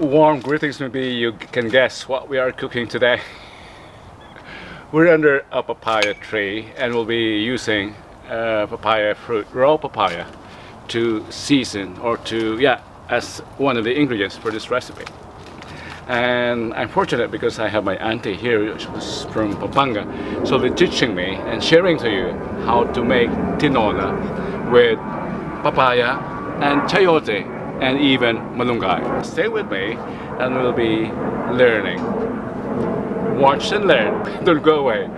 Warm greetings. Maybe you can guess what we are cooking today. We're under a papaya tree and we'll be using papaya fruit, raw papaya, to season or to, as one of the ingredients for this recipe. And I'm fortunate because I have my auntie here, which was from Kapampangan. So they're teaching me and sharing to you how to make tinola with papaya and chayote and even malunggay. Stay with me and we'll be learning. Watch and learn. Don't go away.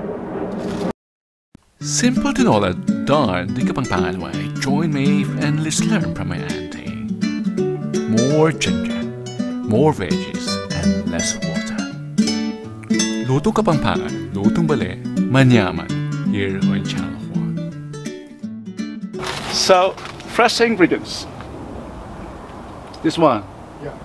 Simple tinola done the Kapampangan way. Join me and let's learn from my auntie. More ginger, more veggies, and less water. Lutong Kapampangan, lutong bale, Manyaman, here on Channel 1. So, fresh ingredients. This one. Yeah.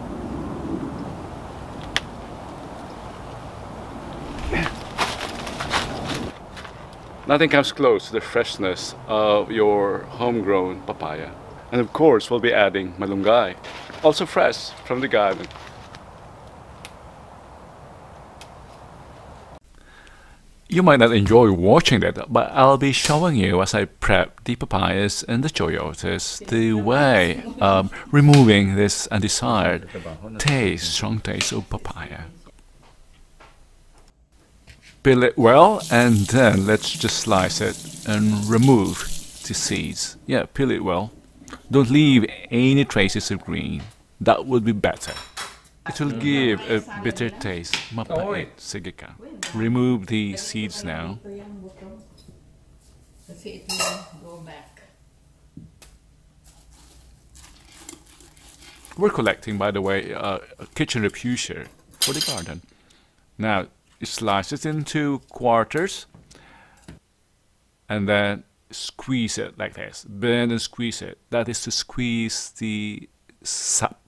Nothing comes close to the freshness of your homegrown papaya. And of course, we'll be adding malunggay, also fresh from the garden. You might not enjoy watching that, but I'll be showing you as I prep the papayas and the chayotes the way of removing this undesired taste, strong taste of papaya. Peel it well and then let's just slice it and remove the seeds. Yeah, peel it well. Don't leave any traces of green. That would be better. It will give a bitter taste. Mapait. Sige ka. Remove the seeds now. We're collecting, by the way, a kitchen refuser for the garden. Now, slice it into quarters and then squeeze it like this. Bend and squeeze it. That is to squeeze the sap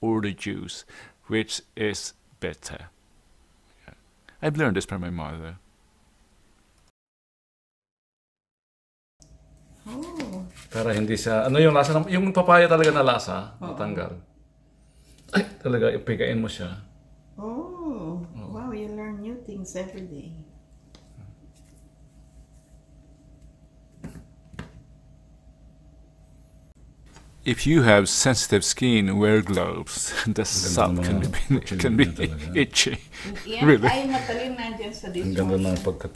or the juice, which is bitter. Yeah. I've learned this from my mother. Oh. Para hindi siya, ano yung lasa, yung papaya talaga na lasa, natanggal. Ay, talaga, ipigain mo siya. Oh. Wow, you learn new things every day. If you have sensitive skin, wear gloves. The sap can be itchy. Really. Ay, matalim na dyan sa dishwasher. Ang ganda ng pagkat...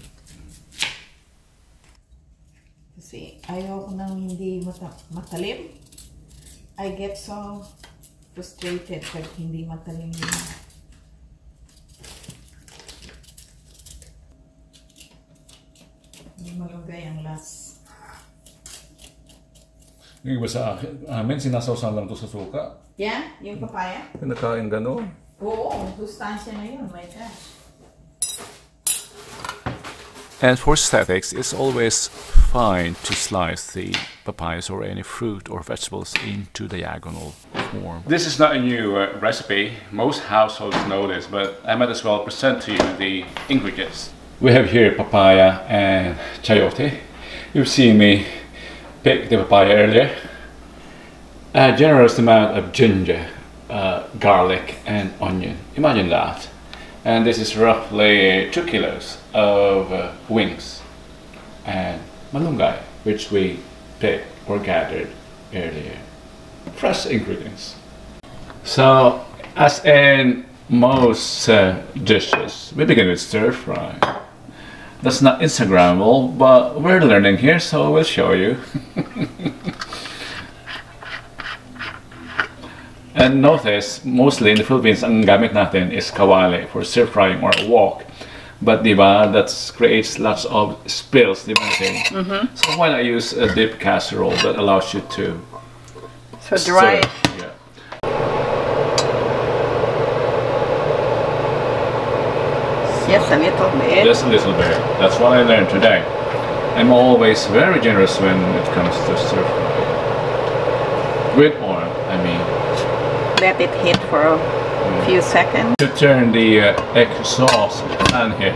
Kasi ayoko nang hindi matalim. I get so frustrated pag hindi matalim yun. Hindi malunggay ang last. Yung iba sa amin, sinasawsan lang to sa suka. Yeah? Yung papaya? Pinakain gano'n. Oo, sustansya na yun, my gosh. And for aesthetics, it's always fine to slice the papayas or any fruit or vegetables into diagonal form. This is not a new recipe. Most households know this, but I might as well present to you the ingredients. We have here papaya and chayote. You've seen me pick the papaya earlier. A generous amount of ginger, garlic and onion. Imagine that. And this is roughly 2 kilos of wings and malunggay, which we picked or gathered earlier. Fresh ingredients. So, as in most dishes, we begin with stir fry. That's not Instagrammable, but we're learning here, so we'll show you. And notice, mostly in the Philippines, ang gamit natin is kawali for stir frying or wok. But diba, that creates lots of spills, diba? So why not use a deep casserole that allows you to dry. Yeah. Just a little bit. Just a little bit. That's what I learned today. I'm always very generous when it comes to stir fry. With oil, I mean. Let it hit for a few seconds. You turn the exhaust fan here.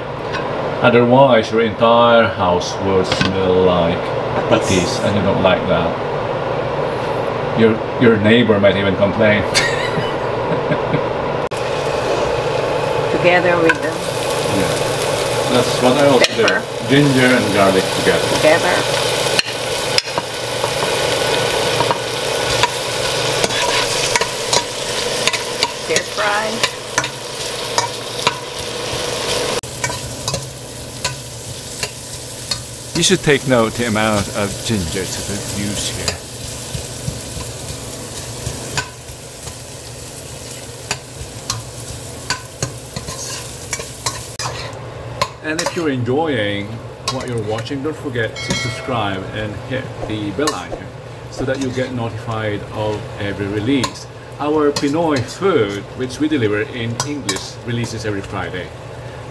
Otherwise, your entire house will smell like patis, and you don't like that. Your neighbor might even complain. together with the That's what I also do. pepper. Ginger and garlic together. Stir fry. You should take note the amount of ginger to use here. And if you're enjoying what you're watching, don't forget to subscribe and hit the bell icon so that you get notified of every release. Our Pinoy food, which we deliver in English, releases every Friday.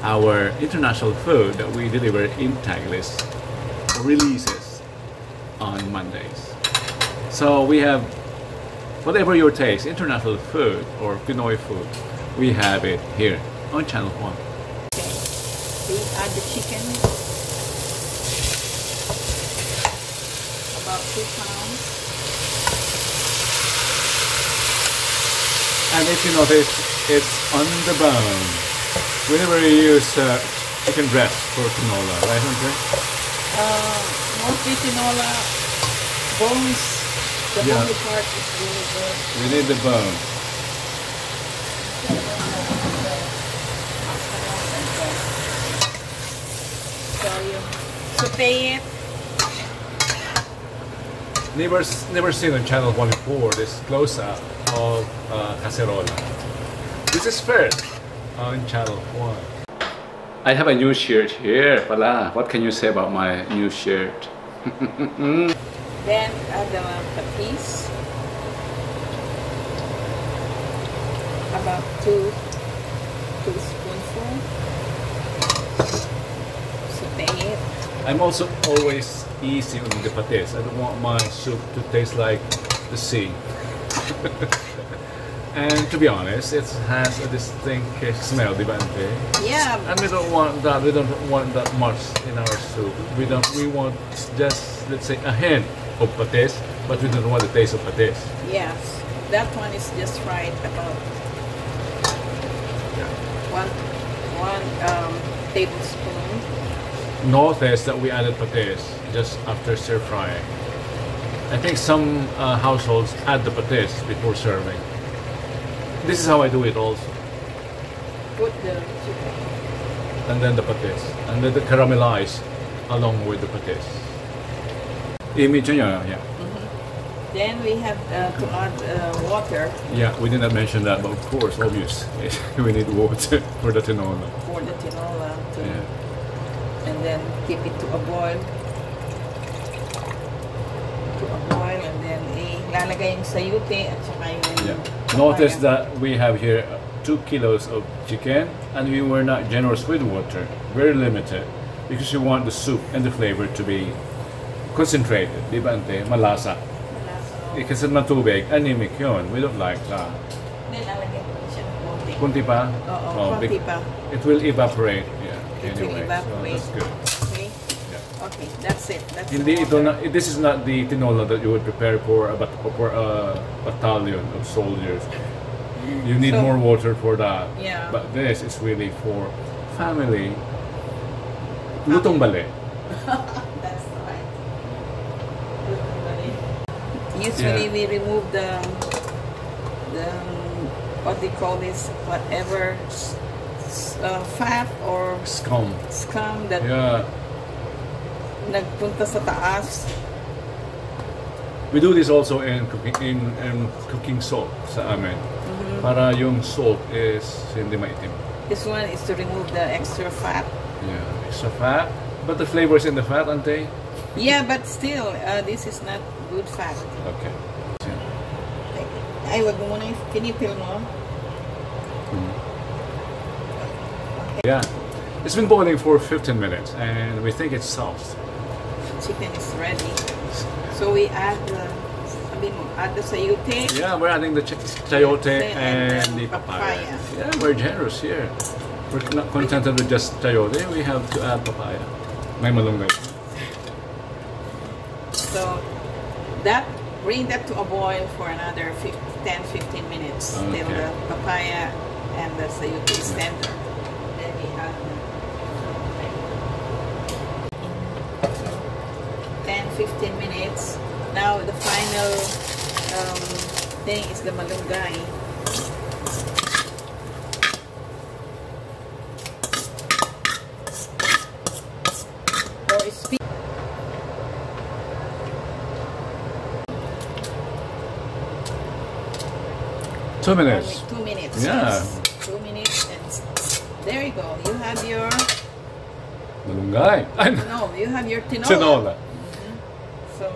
Our international food that we deliver in Tagalog releases on Mondays. So we have whatever your taste, international food or Pinoy food, we have it here on Channel 1. We add the chicken, about 2 pounds. And if you notice, it's on the bone. Whenever you use chicken breast for tinola, right, Andre? Mostly tinola, bones, the Yeah. bony part is really good. We need the bone. So you saute it. Never seen on Channel 1 before this close-up of casserola. This is first on Channel 1. I have a new shirt here, pala. What can you say about my new shirt? Then add the patis. About 2 spoonfuls. Saute it. I'm also always easy on the patis. I don't want my soup to taste like the sea. And to be honest, it has a distinct smell, di ba, Ante? Yeah. And we don't want that. We don't want that much in our soup. We want just, let's say, a hint of patis, but we don't want the taste of patis. Yes. That one is just right about one tablespoon. Notice that we added patis just after stir frying. I think some households add the patis before serving. This is how I do it also. Put the chicken. And then the patis. And then the caramelize along with the patis. Yeah. Then we have to add water Yeah, we did not mention that, but of course, obvious. We need water for the tinola. for the tinola. Yeah. And then keep it to a boil. And then ilalagay yung sayote at saka yung Notice papaya. that we have here 2 kilos of chicken, and we were not generous with water, very limited, because you want the soup and the flavor to be concentrated, di ba, Ante? Malasa. Kasi matubig, anemic yun. We don't like that. Then lalagyan ko siya ng konti. Kunti pa? Oo, konti pa. It will evaporate. Yeah. It will Anyway, evaporate. so that's good. Okay? Yeah. Okay, that's it. That's Hindi the ito water. na, this is not the tinola that you would prepare for a battalion of soldiers. You need So- more water for that. Yeah. But this is really for family. Lutong bali. That's right. Usually we remove the what they call this, whatever fat or Scum. scum that Yeah. nagpunta sa taas. We do this also in cooking salt sa amin. Para yung salt is hindi maitim. This one is to remove the extra fat. Yeah. Extra fat. But the flavor is in the fat, Ante? Yeah, but still, this is not good fat. Okay. Ay, wag mo muna yung pinipil mo. Yeah. It's been boiling for 15 minutes and we think it's soft. Chicken is ready. So we add the sayote. Yeah, we're adding the chayote And and the papaya. papaya. Yeah, we're generous here. We're not contented with just chayote, we have to add papaya. May malunggay. So bring that to a boil for another 10-15 minutes till Okay. the papaya and the sayote is tender. 10-15 minutes. Now the final thing is the malunggay. So it's 2 minutes. 2 minutes. Yeah. Yes. 2 minutes, and there you go. You have your Malunggay. no, you have your tinola. Tinola. So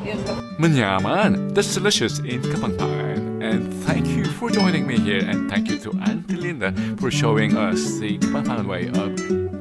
here's the Manyaman, that's delicious in Kapampangan. And thank you for joining me here, and thank you to Auntie Linda for showing us the Kapampangan way of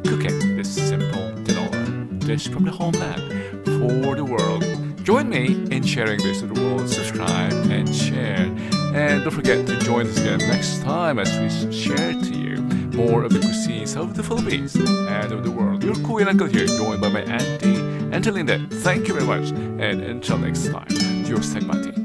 cooking this simple tinola dish from the homeland for the world. Join me in sharing this to the world. Subscribe and share. And don't forget to join us again next time as we share to you more of the cuisines of the Philippines and of the world. Your Kuya and Uncle here, joined by my Auntie Linda. Thank you very much, and until next time, Diyos Nagmati.